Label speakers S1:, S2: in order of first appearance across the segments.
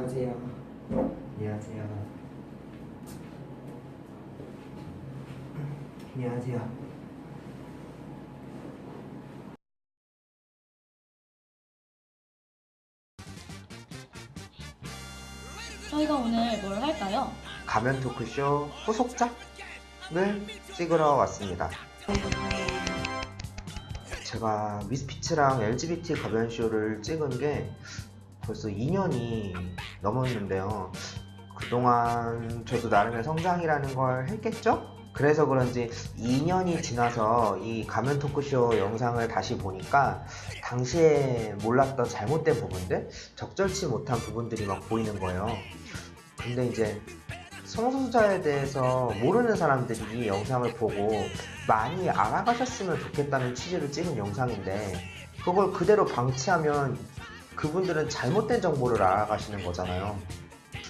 S1: 안녕하세요. 안녕하세요. 안녕하세요.
S2: 저희가 오늘 뭘 할까요?
S1: 가면 토크쇼 후속작을 찍으러 왔습니다. 제가 미스피츠랑 LGBT 가변쇼를 찍은 게 벌써 2년이 넘었는데요. 그동안 저도 나름의 성장이라는 걸 했겠죠? 그래서 그런지 2년이 지나서 이 가면 토크쇼 영상을 다시 보니까 당시에 몰랐던 잘못된 부분들, 적절치 못한 부분들이 막 보이는 거예요. 근데 이제 성소수자에 대해서 모르는 사람들이 이 영상을 보고 많이 알아가셨으면 좋겠다는 취지로 찍은 영상인데 그걸 그대로 방치하면 그분들은 잘못된 정보를 알아가시는 거잖아요.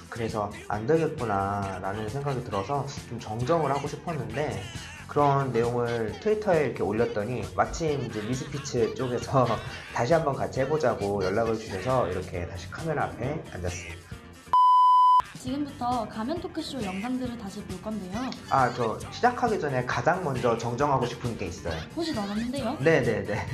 S1: 그래서 안 되겠구나 라는 생각이 들어서 좀 정정을 하고 싶었는데 그런 내용을 트위터에 이렇게 올렸더니 마침 이제 미스피츠 쪽에서 다시 한번 같이 해보자고 연락을 주셔서 이렇게 다시 카메라 앞에 앉았습니다.
S2: 지금부터 가면 토크쇼 영상들을 다시 볼 건데요.
S1: 저 시작하기 전에 가장 먼저 정정하고 싶은 게 있어요.
S2: 보지 않았는데요?
S1: 네네네.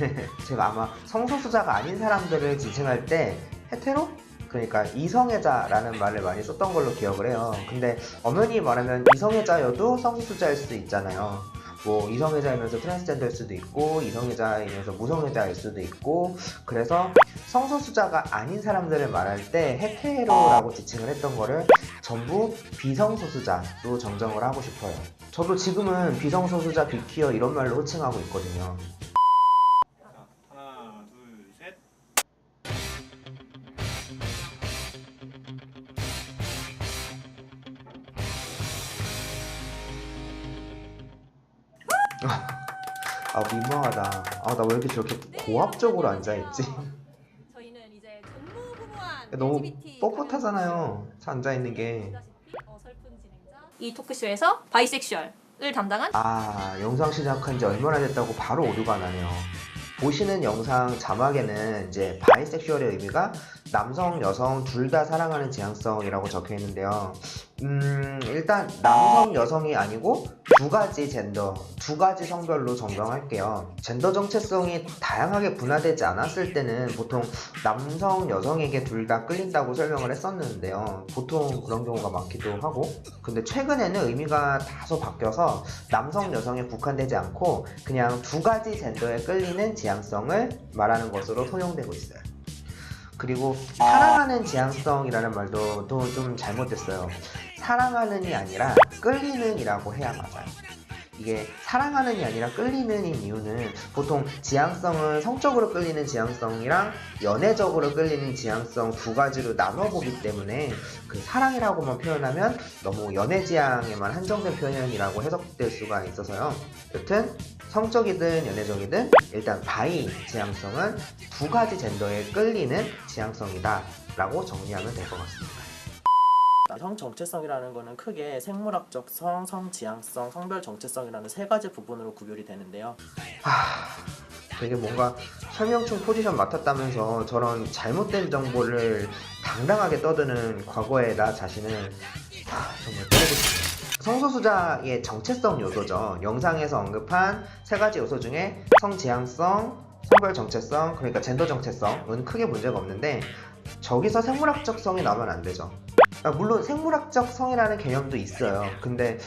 S1: 제가 아마 성소수자가 아닌 사람들을 지칭할 때 헤테로? 그러니까 이성애자라는 말을 많이 썼던 걸로 기억을 해요. 근데 엄연히 말하면 이성애자여도 성소수자일 수도 있잖아요. 뭐 이성애자이면서 트랜스젠더일 수도 있고 이성애자이면서 무성애자일 수도 있고 그래서 성소수자가 아닌 사람들을 말할 때 헤테로라고 지칭을 했던 거를 전부 비성소수자로 정정을 하고 싶어요. 저도 지금은 비성소수자, 비퀴어 이런 말로 호칭하고 있거든요.
S3: 하나, 둘, 셋.
S1: 민망하다. 나 왜 이렇게 저렇게 고압적으로 앉아있지?
S4: 저희는 이제 전무후무한
S1: 너무
S4: LGBT
S1: 뻣뻣하잖아요. 저 앉아있는 게.
S4: 어설픈 진행자 이 토크쇼에서 바이섹슈얼을 담당한
S1: 영상 시작한 지 얼마나 됐다고 바로 오류가 나네요. 보시는 영상 자막에는 이제 바이섹슈얼의 의미가 남성, 여성 둘 다 사랑하는 지향성이라고 적혀 있는데요. 일단 남성, 여성이 아니고 두 가지 젠더, 두 가지 성별로 정정할게요. 젠더 정체성이 다양하게 분화되지 않았을 때는 보통 남성, 여성에게 둘 다 끌린다고 설명을 했었는데요. 보통 그런 경우가 많기도 하고 근데 최근에는 의미가 다소 바뀌어서 남성, 여성에 국한되지 않고 그냥 두 가지 젠더에 끌리는 지향성을 말하는 것으로 통용되고 있어요. 그리고 사랑하는 지향성이라는 말도 또 좀 잘못됐어요. 사랑하는이 아니라 끌리는 이라고 해야 맞아요. 이게 사랑하는이 아니라 끌리는인 이유는 보통 지향성은 성적으로 끌리는 지향성이랑 연애적으로 끌리는 지향성 두 가지로 나눠보기 때문에 그 사랑이라고만 표현하면 너무 연애 지향에만 한정된 표현이라고 해석될 수가 있어서요. 여튼 성적이든 연애적이든 일단 바이 지향성은 두 가지 젠더에 끌리는 지향성이다 라고 정리하면 될 것 같습니다.
S5: 성 정체성이라는 것은 크게 생물학적 성, 성지향성, 성별 정체성이라는 세 가지 부분으로 구별이 되는데요.
S1: 되게 뭔가 설명충 포지션 맡았다면서 저런 잘못된 정보를 당당하게 떠드는 과거의 나 자신을 정말 때리고 싶네요. 성소수자의 정체성 요소죠. 영상에서 언급한 세 가지 요소 중에 성지향성, 성별 정체성, 그러니까 젠더 정체성은 크게 문제가 없는데 저기서 생물학적 성이 나오면 안 되죠. 물론 생물학적 성이라는 개념도 있어요. 근데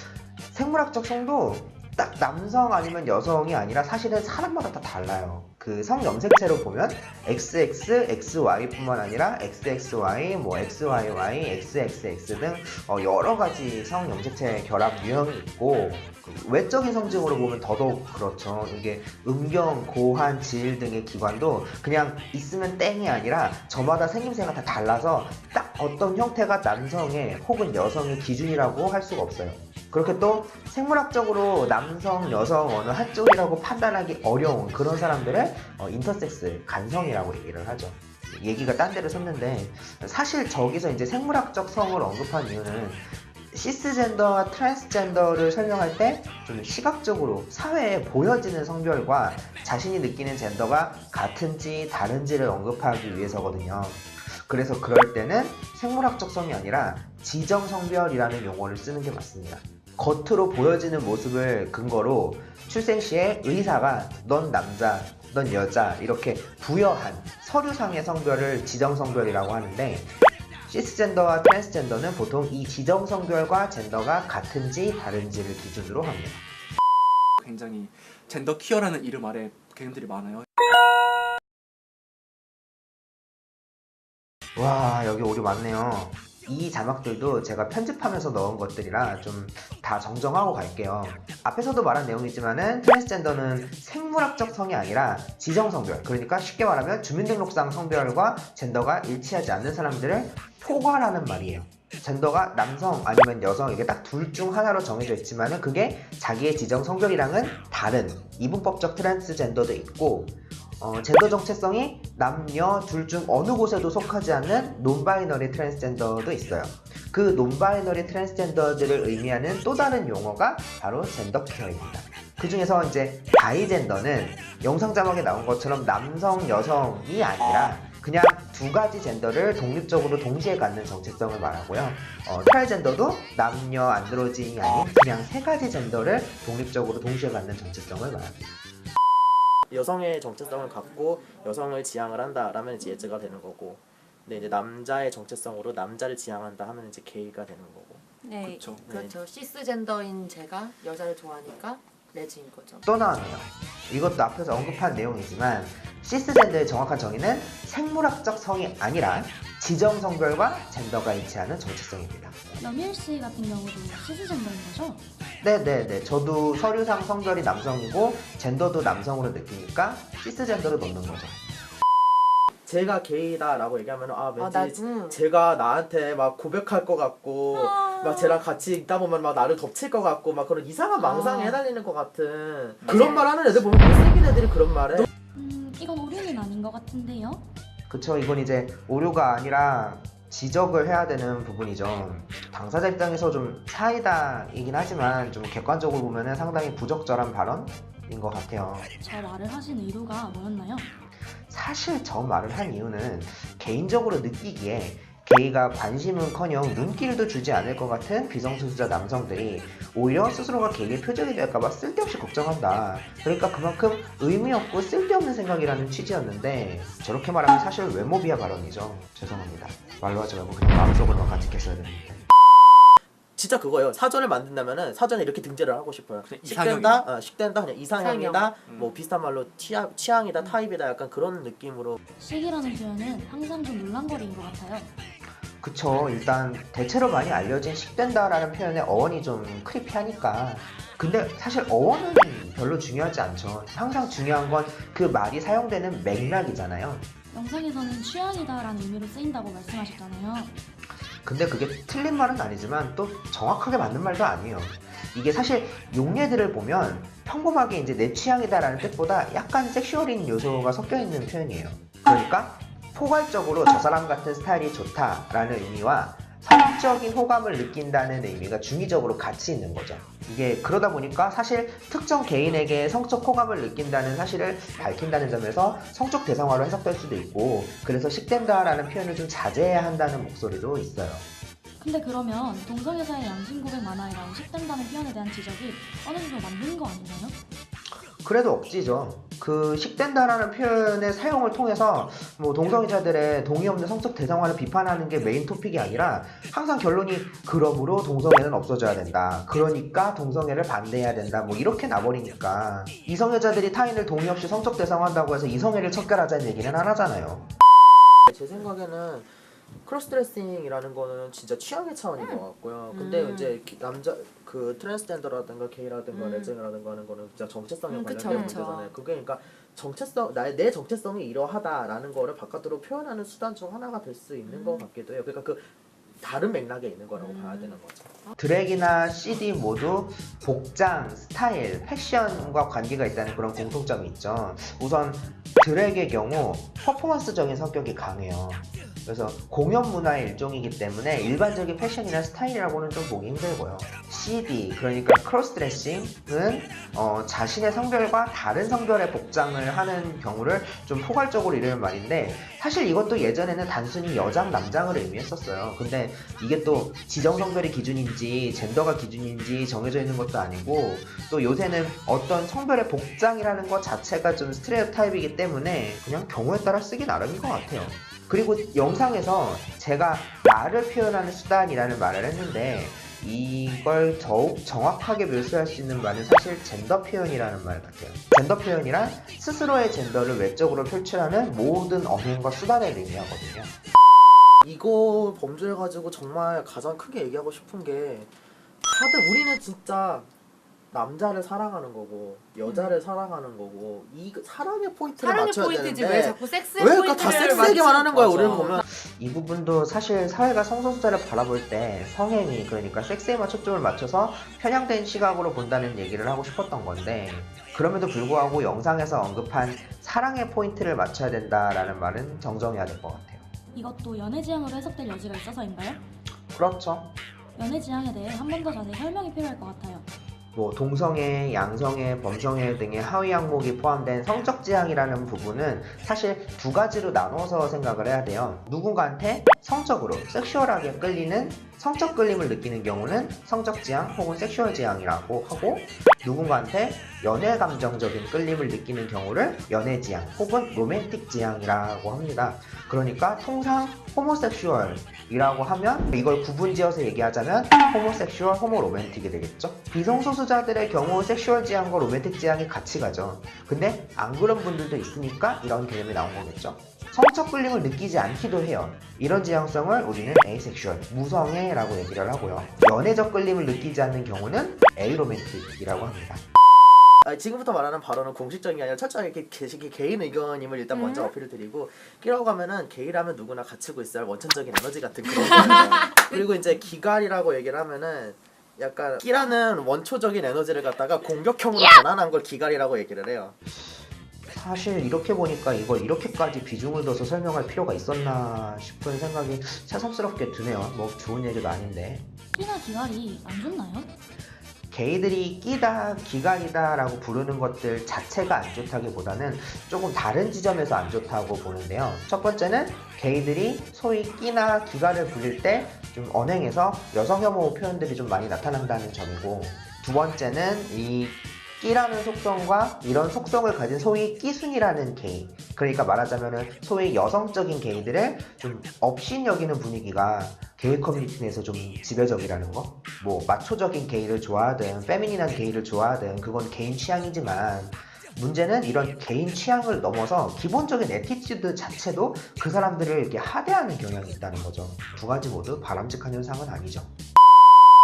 S1: 생물학적 성도 딱 남성 아니면 여성이 아니라 사실은 사람마다 다 달라요. 그 성 염색체로 보면 XX, XY 뿐만 아니라 XXY, 뭐 XYY, XXX 등 여러 가지 성 염색체 결합 유형이 있고 외적인 성징으로 보면 더더욱 그렇죠. 이게 음경, 고환, 질 등의 기관도 그냥 있으면 땡이 아니라 저마다 생김새가 다 달라서 딱 어떤 형태가 남성의 혹은 여성의 기준이라고 할 수가 없어요. 그렇게 또 생물학적으로 남성, 여성 어느 한쪽이라고 판단하기 어려운 그런 사람들을 인터섹스, 간성이라고 얘기를 하죠. 얘기가 딴 데를 섰는데 사실 저기서 이제 생물학적 성을 언급한 이유는 시스젠더와 트랜스젠더를 설명할 때 좀 시각적으로 사회에 보여지는 성별과 자신이 느끼는 젠더가 같은지 다른지를 언급하기 위해서거든요. 그래서 그럴 때는 생물학적성이 아니라 지정성별이라는 용어를 쓰는 게 맞습니다. 겉으로 보여지는 모습을 근거로 출생 시에 의사가 넌 남자, 넌 여자 이렇게 부여한 서류상의 성별을 지정성별이라고 하는데, 시스젠더와 트랜스젠더는 보통 이 지정성별과 젠더가 같은지 다른지를 기준으로 합니다.
S3: 굉장히 젠더 퀴어라는 이름 아래 개념들이 많아요.
S1: 와, 여기 오류 많네요. 이 자막들도 제가 편집하면서 넣은 것들이라 좀 다 정정하고 갈게요. 앞에서도 말한 내용이지만은 트랜스젠더는 생물학적 성이 아니라 지정성별, 그러니까 쉽게 말하면 주민등록상 성별과 젠더가 일치하지 않는 사람들을 포괄하는 말이에요. 젠더가 남성 아니면 여성 이게 딱 둘 중 하나로 정해져 있지만은 그게 자기의 지정 성별이랑은 다른 이분법적 트랜스젠더도 있고, 젠더 정체성이 남녀 둘 중 어느 곳에도 속하지 않는 논바이너리 트랜스젠더도 있어요. 그 논바이너리 트랜스젠더들을 의미하는 또 다른 용어가 바로 젠더 퀴어입니다. 그 중에서 이제 바이젠더는 영상 자막에 나온 것처럼 남성, 여성이 아니라 그냥 두 가지 젠더를 독립적으로 동시에 갖는 정체성을 말하고요. 트라이젠더도 남녀, 안드로진이 아닌 그냥 세 가지 젠더를 독립적으로 동시에 갖는 정체성을 말합니다.
S5: 여성의 정체성을 갖고 여성을 지향을 한다라면 이제 예제가 되는 거고, 근데 이제 남자의 정체성으로 남자를 지향한다 하면 이제 게이가 되는 거고.
S4: 네.
S3: 그렇죠.
S6: 그렇죠. 시스젠더인 제가 여자를 좋아하니까 레즈인 거죠.
S1: 또 나왔네요. 이것도 앞에서 언급한 내용이지만 시스젠더의 정확한 정의는 생물학적 성이 아니라 지정성별과 젠더가 일치하는 정체성입니다.
S2: 염일 씨 같은 경우도 시스젠더인 거죠?
S1: 네네네. 저도 서류상 성별이 남성이고 젠더도 남성으로 느끼니까 시스젠더로 넣는 거죠.
S5: 제가 게이다라고 얘기하면 왠지
S6: 나
S5: 제가 나한테 막 고백할 것 같고 막 쟤랑 같이 있다 보면 막 나를 덮칠 것 같고 막 그런 이상한 망상에 해달리는 것 같은 그런 말 하는 애들 보면 못생긴 애들이 그런 말해.
S2: 이건 오류는 아닌 것 같은데요?
S1: 그쵸. 이건 이제 오류가 아니라 지적을 해야 되는 부분이죠. 당사자 입장에서 좀 사이다이긴 하지만 좀 객관적으로 보면은 상당히 부적절한 발언인 것 같아요.
S2: 저 말을 하신 의도가 뭐였나요?
S1: 사실 저 말을 한 이유는 개인적으로 느끼기에 게이가 관심은커녕 눈길도 주지 않을 것 같은 비성소수자 남성들이 오히려 스스로가 게이의 표적이 될까봐 쓸데없이 걱정한다. 그러니까 그만큼 의미 없고 쓸데없는 생각이라는 취지였는데, 저렇게 말하면 사실 외모 비하 발언이죠. 죄송합니다. 말로 하지 말고 그냥 마음속으로만 간직했어야 되는데.
S5: 진짜 그거예요. 사전을 만든다면은 사전에 이렇게 등재를 하고 싶어요.
S3: 그냥
S5: 식된다, 식된다, 그냥 이상형이다,
S6: 이상형.
S5: 뭐 비슷한 말로 취향이다, 타입이다, 약간 그런 느낌으로.
S2: 식이라는 표현은 항상 좀 논란거리인 것 같아요.
S1: 그쵸. 일단 대체로 많이 알려진 식된다라는 표현의 어원이 좀 크리피하니까. 근데 사실 어원은 별로 중요하지 않죠. 항상 중요한 건 그 말이 사용되는 맥락이잖아요.
S2: 영상에서는 취향이다라는 의미로 쓰인다고 말씀하셨잖아요.
S1: 근데 그게 틀린 말은 아니지만 또 정확하게 맞는 말도 아니에요. 이게 사실 용례들을 보면 평범하게 이제 내 취향이다라는 뜻보다 약간 섹슈얼인 요소가 섞여 있는 표현이에요. 그러니까 포괄적으로 저 사람 같은 스타일이 좋다라는 의미와 성적인 호감을 느낀다는 의미가 중의적으로 같이 있는 거죠. 이게 그러다 보니까 사실 특정 개인에게 성적 호감을 느낀다는 사실을 밝힌다는 점에서 성적 대상화로 해석될 수도 있고, 그래서 식된다라는 표현을 좀 자제해야 한다는 목소리도 있어요.
S2: 근데 그러면 동성애자의 양심 고백 만화에 나온 식된다는 표현에 대한 지적이 어느 정도 맞는 거 아닌가요?
S1: 그래도 억지죠. 그 식된다라는 표현의 사용을 통해서 뭐 동성애자들의 동의 없는 성적 대상화를 비판하는 게 메인 토픽이 아니라 항상 결론이 그러므로 동성애는 없어져야 된다. 그러니까 동성애를 반대해야 된다. 뭐 이렇게 나버리니까 이성애자들이 타인을 동의 없이 성적 대상화한다고 해서 이성애를 척결하자는 얘기는 안 하잖아요.
S5: 제 생각에는 크로스드레싱이라는 거는 진짜 취향의 차원인 것 같고요. 근데 이제 남자 그 트랜스젠더라든가 게이라든가 레즈라든가 하는 거는 진짜 정체성에
S6: 그쵸,
S5: 관련된
S6: 그쵸.
S5: 문제잖아요. 그게 그러니까 정체성 내 정체성이 이러하다라는 거를 바깥으로 표현하는 수단 중 하나가 될 수 있는 것 같기도 해요. 그러니까 그 다른 맥락에 있는 거라고 봐야 되는 거죠.
S1: 드랙이나 CD 모두 복장, 스타일, 패션과 관계가 있다는 그런 공통점이 있죠. 우선 드랙의 경우 퍼포먼스적인 성격이 강해요. 그래서 공연 문화의 일종이기 때문에 일반적인 패션이나 스타일이라고는 좀 보기 힘들고요. CD, 그러니까 크로스드레싱은 자신의 성별과 다른 성별의 복장을 하는 경우를 좀 포괄적으로 이르는 말인데, 사실 이것도 예전에는 단순히 여장 남장을 의미했었어요. 근데 이게 또 지정성별이 기준인지 젠더가 기준인지 정해져 있는 것도 아니고, 또 요새는 어떤 성별의 복장이라는 것 자체가 좀 스테레오타입이기 때문에 그냥 경우에 따라 쓰기 나름인 것 같아요. 그리고 영상에서 제가 나를 표현하는 수단이라는 말을 했는데, 이걸 더욱 정확하게 묘사할 수 있는 말은 사실 젠더 표현이라는 말 같아요. 젠더 표현이란 스스로의 젠더를 외적으로 표출하는 모든 언행과 수단을 의미하거든요.
S5: 이거 범주해가지고 정말 가장 크게 얘기하고 싶은 게, 다들 우리는 진짜 남자를 사랑하는 거고 여자를 사랑하는 거고 이 사랑의 포인트를
S6: 사랑의
S5: 맞춰야
S6: 포인트지
S5: 되는데
S6: 왜 자꾸 섹스
S5: 왜 그러니까 다 섹스에게만 하는 거야. 우리를 보면
S1: 이 부분도 사실 사회가 성소수자를 바라볼 때 성행위, 그러니까 섹스에만 초점을 맞춰서 편향된 시각으로 본다는 얘기를 하고 싶었던 건데, 그럼에도 불구하고 영상에서 언급한 사랑의 포인트를 맞춰야 된다라는 말은 정정해야 될 것 같아요.
S2: 이것도 연애 지향으로 해석될 여지가 있어서인가요?
S1: 그렇죠.
S2: 연애 지향에 대해 한 번 더 자세히 설명이 필요할 것 같아요.
S1: 뭐 동성애, 양성애, 범성애 등의 하위 항목이 포함된 성적 지향이라는 부분은 사실 두 가지로 나눠서 생각을 해야 돼요. 누군가한테 성적으로 섹슈얼하게 끌리는, 성적 끌림을 느끼는 경우는 성적 지향 혹은 섹슈얼 지향이라고 하고, 누군가한테 연애 감정적인 끌림을 느끼는 경우를 연애 지향 혹은 로맨틱 지향이라고 합니다. 그러니까 통상 호모섹슈얼이라고 하면, 이걸 구분지어서 얘기하자면 호모섹슈얼, 호모로맨틱이 되겠죠. 비성소수자들의 경우 섹슈얼 지향과 로맨틱 지향이 같이 가죠. 근데 안 그런 분들도 있으니까 이런 개념이 나온 거겠죠. 성적 끌림을 느끼지 않기도 해요. 이런 지향성을 우리는 에이섹슈얼, 무성애라고 얘기를 하고요. 연애적 끌림을 느끼지 않는 경우는 에이로맨틱이라고 합니다.
S5: 지금부터 말하는 발언은 공식적인 게 아니라 철저하게 이렇게 개인 의견임을 일단 먼저 어필을 드리고, 끼라고 하면은 게이라면 누구나 갖추고 있어야 할 원천적인 에너지 같은 그런 거예요. 그리고 이제 기갈이라고 얘기를 하면은 약간 끼라는 원초적인 에너지를 갖다가 공격형으로 전환한 걸 기갈이라고 얘기를 해요.
S1: 사실 이렇게 보니까 이걸 이렇게까지 비중을 둬서 설명할 필요가 있었나 싶은 생각이 새삼스럽게 드네요. 뭐 좋은 얘기도 아닌데.
S2: 끼나 기갈이 안 좋나요?
S1: 게이들이 끼다, 기갈이다 라고 부르는 것들 자체가 안 좋다기보다는 조금 다른 지점에서 안 좋다고 보는데요. 첫 번째는 게이들이 소위 끼나 기갈을 부릴 때 좀 언행에서 여성 혐오 표현들이 좀 많이 나타난다는 점이고, 두 번째는 이 끼라는 속성과 이런 속성을 가진 소위 끼순이라는 게이, 그러니까 말하자면은 소위 여성적인 게이들을 좀 업신 여기는 분위기가 게이 커뮤니티 내에서 좀 지배적이라는 거. 뭐 마초적인 게이를 좋아하든 페미닌한 게이를 좋아하든 그건 개인 취향이지만, 문제는 이런 개인 취향을 넘어서 기본적인 애티튜드 자체도 그 사람들을 이렇게 하대하는 경향이 있다는 거죠. 두 가지 모두 바람직한 현상은 아니죠.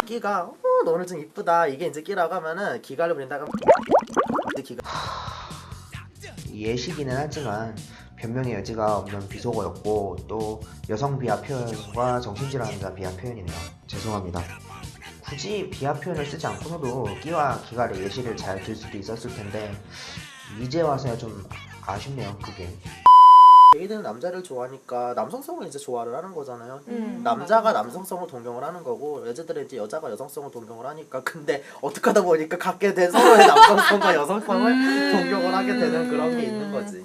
S5: 끼가 너 오늘 좀 이쁘다, 이게 이제 끼라고 하면은 기갈을 부린다가 기갈.
S1: 예시기는 하지만 변명의 여지가 없는 비속어였고, 또 여성 비하 표현과 정신질환자 비하 표현이네요. 죄송합니다. 굳이 비하 표현을 쓰지 않고서도 끼와 기갈의 예시를 잘 들 수도 있었을 텐데, 이제 와서야 좀 아쉽네요, 그게.
S5: 게이들은 남자를 좋아하니까 남성성을 이제 좋아를 하는 거잖아요. 남자가 남성성을 동경을 하는 거고, 여자들은 이제 여자가 여성성을 동경을 하니까, 근데 어떻게 하다 보니까 갖게 된 서로의 남성성과 여성성을 동경을 하게 되는 그런 게 있는 거지.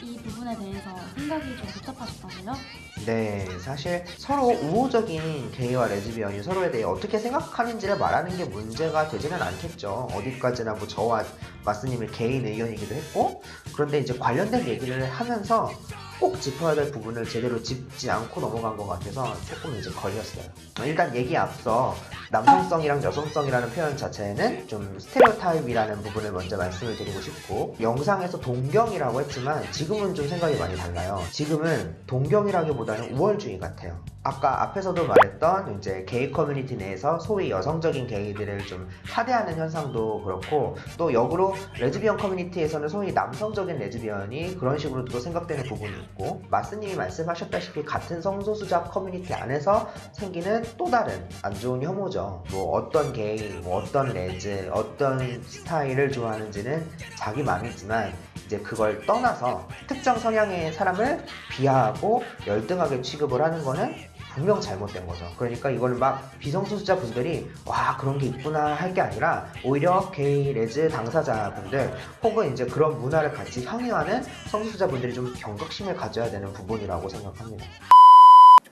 S2: 이 부분에 대해서 생각이 좀 복잡하셨다고요?
S1: 네, 사실 서로 우호적인 게이와 레즈비언이 서로에 대해 어떻게 생각하는지를 말하는 게 문제가 되지는 않겠죠. 어디까지나 뭐 저와 마스님의 개인 의견이기도 했고, 그런데 이제 관련된 얘기를 하면서 꼭 짚어야 될 부분을 제대로 짚지 않고 넘어간 것 같아서 조금 이제 걸렸어요. 일단 얘기에 앞서 남성성이랑 여성성이라는 표현 자체는 좀 스테레오타입이라는 부분을 먼저 말씀을 드리고 싶고, 영상에서 동경이라고 했지만 지금은 좀 생각이 많이 달라요. 지금은 동경이라기보다는 우월주의 같아요. 아까 앞에서도 말했던 이제 게이 커뮤니티 내에서 소위 여성적인 게이들을 좀 하대하는 현상도 그렇고, 또 역으로 레즈비언 커뮤니티에서는 소위 남성적인 레즈비언이 그런 식으로 또 생각되는 부분이 있고, 마스님이 말씀하셨다시피 같은 성소수자 커뮤니티 안에서 생기는 또 다른 안 좋은 혐오죠. 뭐 어떤 게이, 뭐 어떤 레즈, 어떤 스타일을 좋아하는지는 자기 맘이지만, 이제 그걸 떠나서 특정 성향의 사람을 비하하고 열등하게 취급을 하는 거는 분명 잘못된 거죠. 그러니까 이걸 막 비성소수자 분들이 와 그런 게 있구나 할 게 아니라 오히려 게이, 레즈 당사자분들 혹은 이제 그런 문화를 같이 향유하는 성소수자 분들이 좀 경각심을 가져야 되는 부분이라고 생각합니다.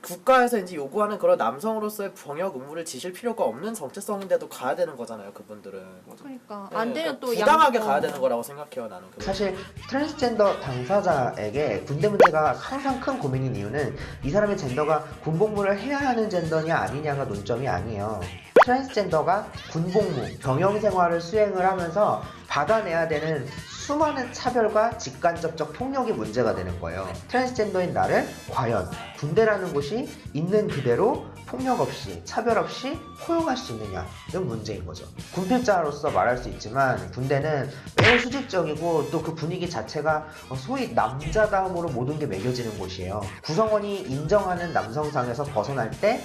S5: 국가에서 이제 요구하는 그런 남성으로서의 병역 의무를 지실 필요가 없는 정체성인데도 가야 되는 거잖아요, 그분들은.
S4: 그러니까
S5: 네,
S4: 안 되면 또
S5: 부당하게 가야 되는 거라고 생각해요, 나는.
S1: 사실 트랜스젠더 당사자에게 군대 문제가 항상 큰 고민인 이유는 이 사람의 젠더가 군복무를 해야 하는 젠더냐 아니냐가 논점이 아니에요. 트랜스젠더가 군복무, 병영 생활을 수행을 하면서 받아내야 되는 수많은 차별과 직간접적 폭력이 문제가 되는 거예요. 트랜스젠더인 나를 과연 군대라는 곳이 있는 그대로 폭력 없이 차별 없이 포용할 수 있느냐는 문제인 거죠. 군필자로서 말할 수 있지만 군대는 매우 수직적이고 또 그 분위기 자체가 소위 남자다움으로 모든 게 매겨지는 곳이에요. 구성원이 인정하는 남성상에서 벗어날 때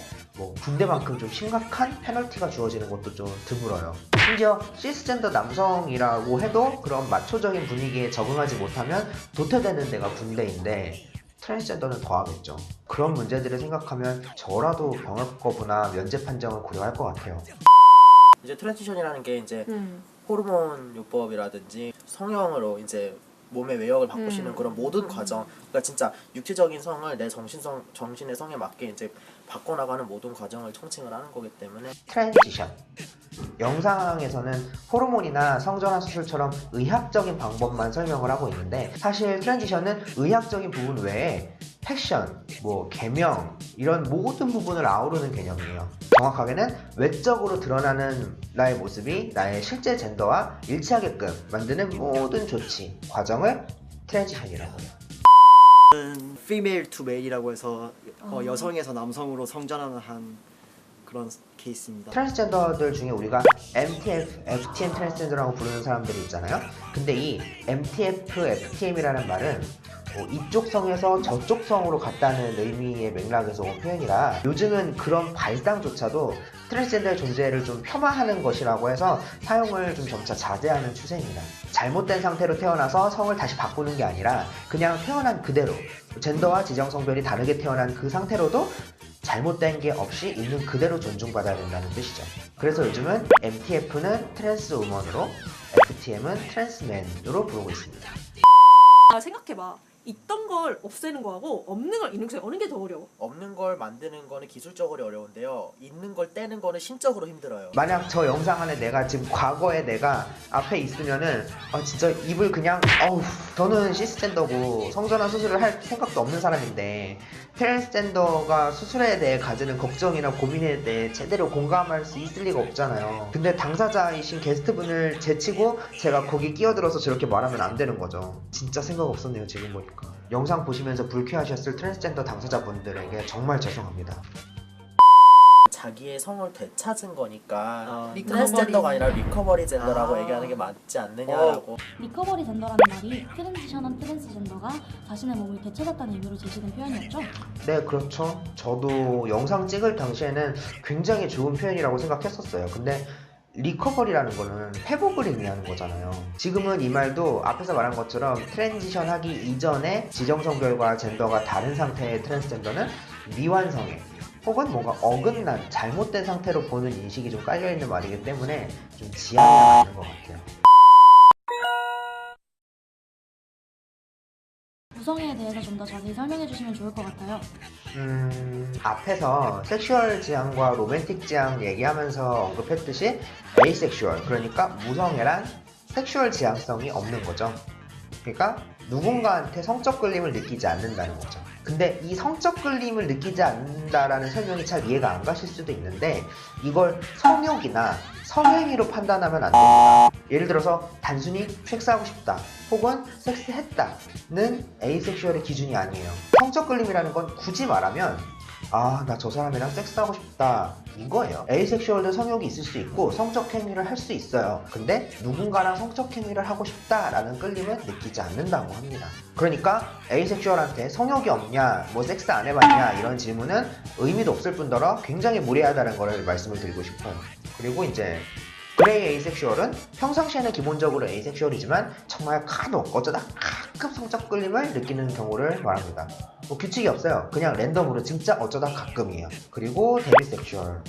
S1: 군대만큼 좀 심각한 페널티가 주어지는 것도 좀 드물어요. 심지어 시스젠더 남성이라고 해도 그런 마초적인 분위기에 적응하지 못하면 도태되는 데가 군대인데 트랜스젠더는 더하겠죠. 그런 문제들을 생각하면 저라도 병역 거부나 면제 판정을 고려할 것 같아요.
S5: 이제 트랜지션이라는 게 이제 호르몬 요법이라든지 성형으로 이제 몸의 외역을 바꾸시는 그런 모든 과정, 그러니까 진짜 육체적인 성을 내 정신의 성에 맞게 이제 바꿔나가는 모든 과정을 총칭을 하는 거기 때문에
S1: 트랜지션. 영상에서는 호르몬이나 성전환 수술처럼 의학적인 방법만 설명을 하고 있는데 사실 트랜지션은 의학적인 부분 외에 패션, 개명 이런 모든 부분을 아우르는 개념이에요. 정확하게는 외적으로 드러나는 나의 모습이 나의 실제 젠더와 일치하게끔 만드는 모든 조치, 과정을 트랜지션이라고 해요.
S7: female to male이라고 해서 여성에서 남성으로 성전환을 한 그런 케이스입니다.
S1: 트랜스젠더들 중에 우리가 MTF, FTM 트랜스젠더라고 부르는 사람들이 있잖아요. 근데 이 MTF, FTM이라는 말은 이쪽 성에서 저쪽 성으로 갔다는 의미의 맥락에서 온 표현이라 요즘은 그런 발상조차도 트랜스젠더의 존재를 좀 폄하하는 것이라고 해서 사용을 좀 점차 자제하는 추세입니다. 잘못된 상태로 태어나서 성을 다시 바꾸는 게 아니라 그냥 태어난 그대로 젠더와 지정성별이 다르게 태어난 그 상태로도 잘못된 게 없이 있는 그대로 존중받아야 된다는 뜻이죠. 그래서 요즘은 MTF는 트랜스 우먼으로 FTM은 트랜스맨으로 부르고 있습니다.
S4: 생각해봐. 있던 걸 없애는 거하고 없는 걸 있는 거 어느 게 더 어려워?
S5: 없는 걸 만드는 거는 기술적으로 어려운데요, 있는 걸 떼는 거는 심적으로 힘들어요.
S1: 만약 저 영상 안에 내가 지금 과거에 내가 앞에 있으면은 진짜 입을 그냥 저는 시스젠더고 성전환 수술을 할 생각도 없는 사람인데 트랜스젠더가 수술에 대해 가지는 걱정이나 고민에 대해 제대로 공감할 수 있을 리가 없잖아요. 근데 당사자이신 게스트분을 제치고 제가 거기 끼어들어서 저렇게 말하면 안 되는 거죠. 진짜 생각 없었네요, 지금 보니까. 영상 보시면서 불쾌하셨을 트랜스젠더 당사자분들에게 정말 죄송합니다.
S5: 자기의 성을 되찾은 거니까
S6: 리커버리.
S5: 트랜스젠더가 아니라 리커버리 젠더라고 얘기하는 게 맞지 않느냐라고.
S2: 리커버리 젠더라는 말이 트랜지션한 트랜스젠더가 자신의 몸을 되찾았다는 의미로 제시된 표현이었죠.
S1: 네, 그렇죠. 저도 영상 찍을 당시에는 굉장히 좋은 표현이라고 생각했었어요. 근데 리커버리라는 거는 회복을 의미하는 거잖아요. 지금은 이 말도 앞에서 말한 것처럼 트랜지션 하기 이전에 지정성별과 젠더가 다른 상태의 트랜스젠더는 미완성애 혹은 뭔가 어긋난 잘못된 상태로 보는 인식이 좀 깔려있는 말이기 때문에 좀 지양해야 하는 것 같아요.
S2: 구성에 대해서 좀 더 자세히 설명해 주시면 좋을 것 같아요.
S1: 앞에서 섹슈얼 지향과 로맨틱 지향 얘기하면서 언급했듯이 에이섹슈얼, 그러니까 무성애란 섹슈얼 지향성이 없는 거죠. 그러니까 누군가한테 성적 끌림을 느끼지 않는다는 거죠. 근데 이 성적 끌림을 느끼지 않는다라는 설명이 잘 이해가 안 가실 수도 있는데 이걸 성욕이나 성행위로 판단하면 안 됩니다. 예를 들어서 단순히 섹스하고 싶다 혹은 섹스했다는 에이섹슈얼의 기준이 아니에요. 성적 끌림이라는 건 굳이 말하면 나 저 사람이랑 섹스하고 싶다 이거예요. 에이섹슈얼도 성욕이 있을 수 있고 성적 행위를 할 수 있어요. 근데 누군가랑 성적 행위를 하고 싶다라는 끌림은 느끼지 않는다고 합니다. 그러니까 에이섹슈얼한테 성욕이 없냐, 섹스 안 해봤냐 이런 질문은 의미도 없을 뿐더러 굉장히 무례하다는 거를 말씀을 드리고 싶어요. 그리고 이제 그레이 에이섹슈얼은 평상시에는 기본적으로 에이섹슈얼이지만 정말 간혹 어쩌다 가끔 성적 끌림을 느끼는 경우를 말합니다. 뭐 규칙이 없어요. 그냥 랜덤으로 진짜 어쩌다 가끔이에요. 그리고 데미섹슈얼.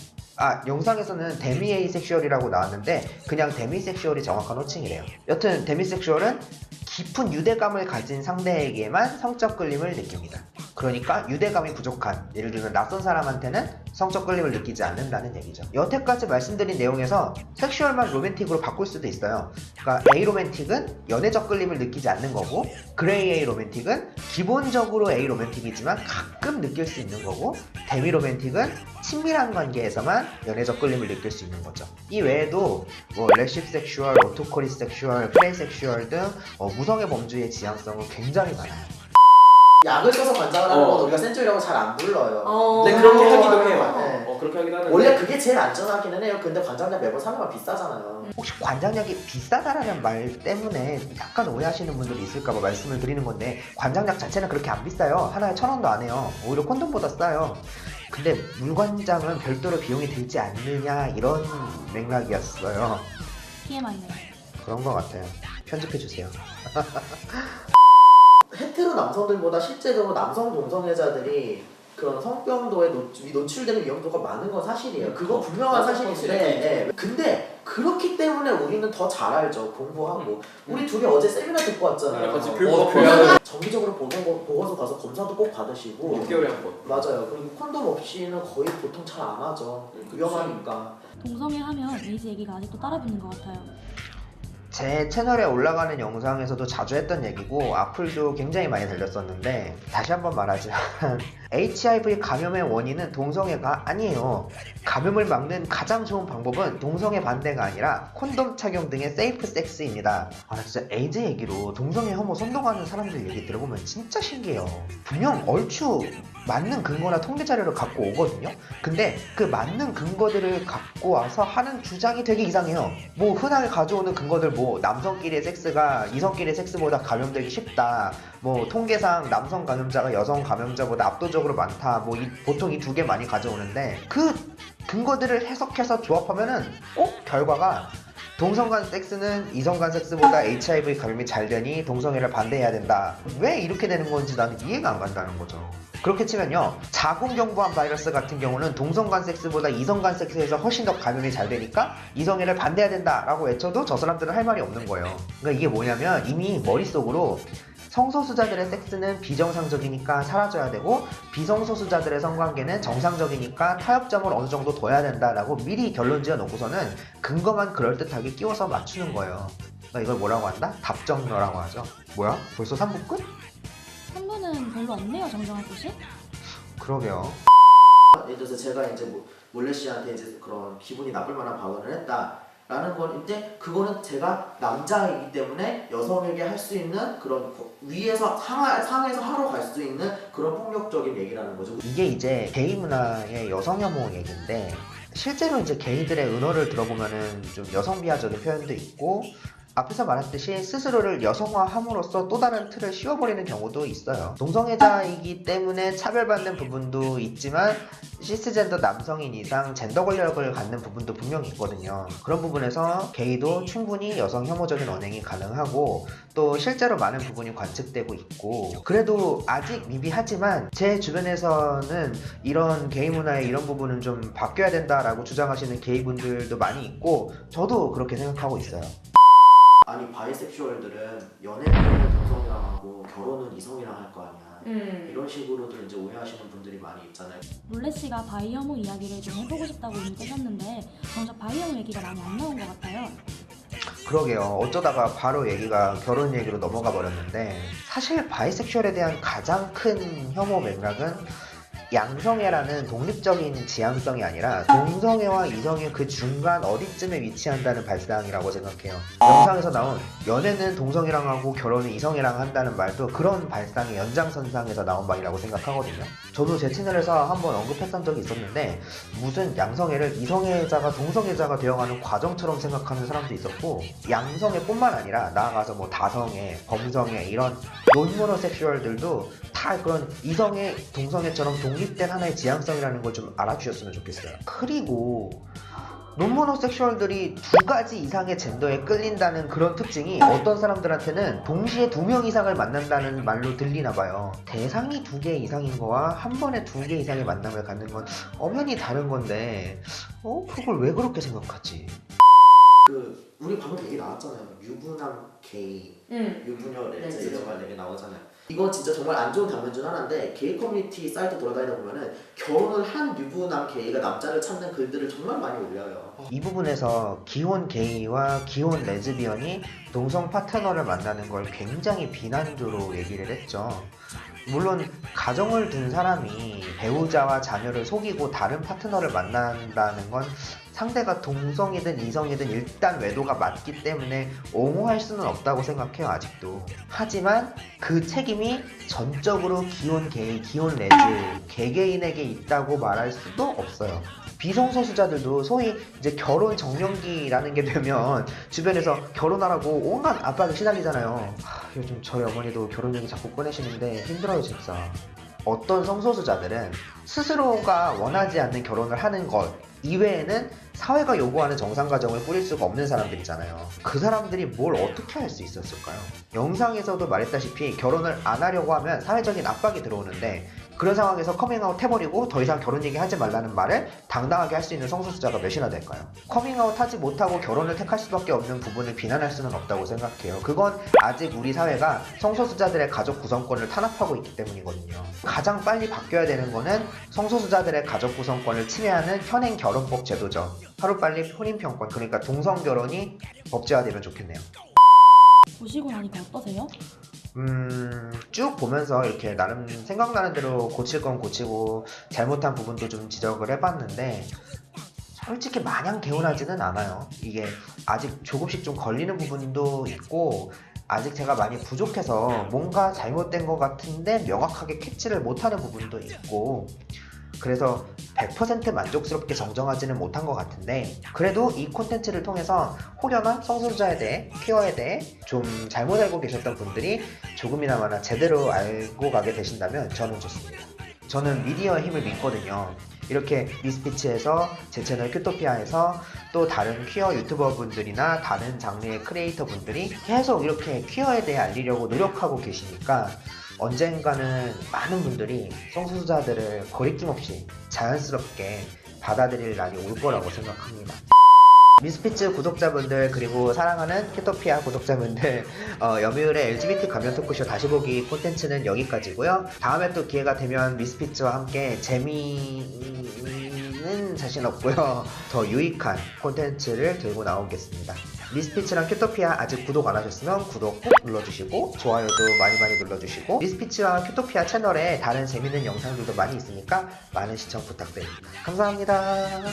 S1: 영상에서는 데미에이섹슈얼이라고 나왔는데 그냥 데미섹슈얼이 정확한 호칭이래요. 여튼 데미섹슈얼은 깊은 유대감을 가진 상대에게만 성적 끌림을 느낍니다. 그러니까 유대감이 부족한, 예를 들면 낯선 사람한테는 성적 끌림을 느끼지 않는다는 얘기죠. 여태까지 말씀드린 내용에서 섹슈얼만 로맨틱으로 바꿀 수도 있어요. 그러니까 A 로맨틱은 연애적 끌림을 느끼지 않는 거고, 그레이 A 로맨틱은 기본적으로 A 로맨틱이지만 가끔 느낄 수 있는 거고, 데미 로맨틱은 친밀한 관계에서만 연애적 끌림을 느낄 수 있는 거죠. 이 외에도 뭐 레십 섹슈얼, 오토코리 섹슈얼, 프레이 섹슈얼 등 무성의 범주의 지향성은 굉장히 많아요.
S5: 약을 써서 관장을 하는 건 우리가 센조이라고 잘 안 불러요.
S3: 네, 그렇게 하기도 해요.
S5: 네.
S3: 그렇게 하긴 하는데
S5: 원래 그게 제일 안전하기는 해요. 근데 관장약 매번 사는 건 비싸잖아요.
S1: 혹시 관장약이 비싸다라는 말 때문에 약간 오해하시는 분들이 있을까봐 말씀을 드리는 건데, 관장약 자체는 그렇게 안 비싸요. 하나에 1,000원도 안 해요. 오히려 콘돔보다 싸요. 근데 물관장은 별도로 비용이 들지 않느냐 이런 맥락이었어요.
S2: TMI네요.
S1: 그런 것 같아요. 편집해주세요.
S5: 헤테로 남성들보다 실제로 남성 동성애자들이 그런 성병도에 노출되는 위험도가 많은 건 사실이에요. 그거 분명한 사실인데, 네. 근데 그렇기 때문에 우리는 더 잘 알죠. 공부하고. 우리 둘이 어제 세미나 듣고 왔잖아요.
S3: 같이 교육받고
S5: 정기적으로 보건소 가서 검사도 꼭 받으시고.
S3: 6개월에 한 번.
S5: 맞아요. 그리고 콘돔 없이는 거의 보통 잘 안 하죠. 위험하니까.
S2: 동성애 하면 에이즈 얘기가 아직도 따라붙는 것 같아요.
S1: 제 채널에 올라가는 영상에서도 자주 했던 얘기고 악플도 굉장히 많이 달렸었는데, 다시 한번 말하지만 HIV 감염의 원인은 동성애가 아니에요. 감염을 막는 가장 좋은 방법은 동성애 반대가 아니라 콘돔 착용 등의 세이프 섹스입니다. 나 진짜 에이즈 얘기로 동성애 혐오 선동하는 사람들 얘기 들어보면 진짜 신기해요. 분명 얼추 맞는 근거나 통계 자료를 갖고 오거든요. 근데 그 맞는 근거들을 갖고 와서 하는 주장이 되게 이상해요. 뭐 흔하게 가져오는 근거들, 뭐 남성끼리의 섹스가 이성끼리의 섹스보다 감염되기 쉽다, 뭐 통계상 남성 감염자가 여성 감염자보다 압도적으로 많다, 뭐 보통 이 두 개 많이 가져오는데, 그 근거들을 해석해서 조합하면은 결과가 동성 간 섹스는 이성 간 섹스보다 HIV 감염이 잘 되니 동성애를 반대해야 된다. 왜 이렇게 되는 건지 나는 이해가 안 간다는 거죠. 그렇게 치면요, 자궁경부암 바이러스 같은 경우는 동성 간 섹스보다 이성 간 섹스에서 훨씬 더 감염이 잘 되니까 이성애를 반대해야 된다라고 외쳐도 저 사람들은 할 말이 없는 거예요. 그러니까 이게 뭐냐면 이미 머릿속으로 성소수자들의 섹스는 비정상적이니까 사라져야 되고, 비성소수자들의 성관계는 정상적이니까 타협점을 어느 정도 둬야 된다라고 미리 결론 지어 놓고서는 근거만 그럴듯하게 끼워서 맞추는 거예요. 그러니까 이걸 뭐라고 한다? 답정너라고 하죠. 뭐야? 벌써 3부 끝?
S2: 3부는 별로 없네요, 정정할 곳이.
S1: 그러게요.
S5: 예를 들어서 제가 이제 몰래 씨한테 이제 그런 기분이 나쁠 만한 발언을 했다라는 건데, 그거는 제가 남자이기 때문에 여성에게 할 수 있는 그런 위에서 상에서 하러 갈 수 있는 그런 폭력적인 얘기라는 거죠.
S1: 이게 이제 게이 문화의 여성 혐오 얘기인데, 실제로 이제 게이들의 은어를 들어보면은 좀 여성 비하적인 표현도 있고, 앞에서 말했듯이 스스로를 여성화함으로써 또 다른 틀을 씌워버리는 경우도 있어요. 동성애자이기 때문에 차별받는 부분도 있지만 시스젠더 남성인 이상 젠더 권력을 갖는 부분도 분명히 있거든요. 그런 부분에서 게이도 충분히 여성 혐오적인 언행이 가능하고, 또 실제로 많은 부분이 관측되고 있고, 그래도 아직 미비하지만 제 주변에서는 이런 게이 문화의 이런 부분은 좀 바뀌어야 된다라고 주장하시는 게이분들도 많이 있고, 저도 그렇게 생각하고 있어요.
S5: 아니 바이섹슈얼들은 연애는 동성이랑 하고 결혼은 이성이랑 할 거 아니야. 이런 식으로도 이제 오해하시는 분들이 많이 있잖아요.
S2: 몰래 씨가 바이 혐오 이야기를 좀 해보고 싶다고 이미 떼셨는데 정작 바이 혐오 얘기가 많이 안 나온 것 같아요.
S1: 그러게요. 어쩌다가 바로 얘기가 결혼 얘기로 넘어가 버렸는데, 사실 바이섹슈얼에 대한 가장 큰 혐오 맥락은 양성애라는 독립적인 지향성이 아니라 동성애와 이성애 그 중간 어디쯤에 위치한다는 발상이라고 생각해요. 영상에서 나온 연애는 동성애랑 하고 결혼은 이성애랑 한다는 말도 그런 발상의 연장선상에서 나온 말이라고 생각하거든요. 저도 제 채널에서 한번 언급했던 적이 있었는데, 무슨 양성애를 이성애자가 동성애자가 되어가는 과정처럼 생각하는 사람도 있었고, 양성애뿐만 아니라 나아가서 뭐 다성애, 범성애 이런 논모노섹슈얼들도 다 그런 이성애, 동성애처럼 독립된 하나의 지향성이라는 걸 좀 알아주셨으면 좋겠어요. 그리고 논모노섹슈얼들이 두 가지 이상의 젠더에 끌린다는 그런 특징이 어떤 사람들한테는 동시에 2명 이상을 만난다는 말로 들리나 봐요. 대상이 2개 이상인 거와 한 번에 2개 이상의 만남을 갖는 건 엄연히 다른 건데 그걸 왜 그렇게 생각하지?
S5: 우리 방금 얘기 나왔잖아요. 유부남 게이, 유부녀 레즈
S6: 레즈.
S5: 이런 말 얘기 나오잖아요. 이거 진짜 정말 안 좋은 단면 중 하나인데 게이 커뮤니티 사이트 돌아다니다 보면은 결혼을 한 유부남 게이가 남자를 찾는 글들을 정말 많이 올려요.
S1: 이 부분에서 기혼 게이와 기혼 레즈비언이 동성 파트너를 만나는 걸 굉장히 비난조로 얘기를 했죠. 물론 가정을 둔 사람이 배우자와 자녀를 속이고 다른 파트너를 만난다는 건 상대가 동성이든 이성이든 일단 외도가 맞기 때문에 옹호할 수는 없다고 생각해요, 아직도. 하지만 그 책임이 전적으로 기혼 게이, 기혼 레즈, 개개인에게 있다고 말할 수도 없어요. 비성소수자들도 소위 이제 결혼 정년기라는 게 되면 주변에서 결혼하라고 온갖 압박에 시달리잖아요. 요즘 저희 어머니도 결혼 얘기 자꾸 꺼내시는데 힘들어요, 진짜. 어떤 성소수자들은 스스로가 원하지 않는 결혼을 하는 것 이외에는 사회가 요구하는 정상가정을 꾸릴 수가 없는 사람들이잖아요. 그 사람들이 뭘 어떻게 할 수 있었을까요? 영상에서도 말했다시피 결혼을 안 하려고 하면 사회적인 압박이 들어오는데 그런 상황에서 커밍아웃 해버리고 더 이상 결혼 얘기 하지 말라는 말을 당당하게 할 수 있는 성소수자가 몇이나 될까요? 커밍아웃 하지 못하고 결혼을 택할 수밖에 없는 부분을 비난할 수는 없다고 생각해요. 그건 아직 우리 사회가 성소수자들의 가족 구성권을 탄압하고 있기 때문이거든요. 가장 빨리 바뀌어야 되는 거는 성소수자들의 가족 구성권을 침해하는 현행 결혼법 제도죠. 하루빨리 혼인평권, 그러니까 동성결혼이 법제화되면 좋겠네요.
S2: 보시고 나니까 어떠세요?
S1: 쭉 보면서 이렇게 나름 생각나는 대로 고칠 건 고치고 잘못한 부분도 좀 지적을 해봤는데 솔직히 마냥 개운하지는 않아요. 이게 아직 조금씩 좀 걸리는 부분도 있고 아직 제가 많이 부족해서 뭔가 잘못된 것 같은데 명확하게 캐치를 못하는 부분도 있고 그래서 100% 만족스럽게 정정하지는 못한 것 같은데 그래도 이 콘텐츠를 통해서 혹여나 성소수자에 대해 퀴어에 대해 좀 잘못 알고 계셨던 분들이 조금이나마 제대로 알고 가게 되신다면 저는 좋습니다. 저는 미디어의 힘을 믿거든요. 이렇게 미스피치에서 제 채널 큐토피아에서 또 다른 퀴어 유튜버 분들이나 다른 장르의 크리에이터 분들이 계속 이렇게 퀴어에 대해 알리려고 노력하고 계시니까 언젠가는 많은 분들이 성소수자들을 거리낌 없이 자연스럽게 받아들일 날이 올 거라고 생각합니다. 미스피츠 구독자분들 그리고 사랑하는 큐토피아 구독자분들 여미울의 LGBT 가면 토크쇼 다시 보기 콘텐츠는 여기까지고요. 다음에 또 기회가 되면 미스피츠와 함께 재미는 자신 없고요. 더 유익한 콘텐츠를 들고 나오겠습니다. 미스피츠랑 큐토피아 아직 구독 안 하셨으면 구독 꼭 눌러주시고 좋아요도 많이 눌러주시고 미스피츠와 큐토피아 채널에 다른 재밌는 영상들도 많이 있으니까 많은 시청 부탁드립니다. 감사합니다.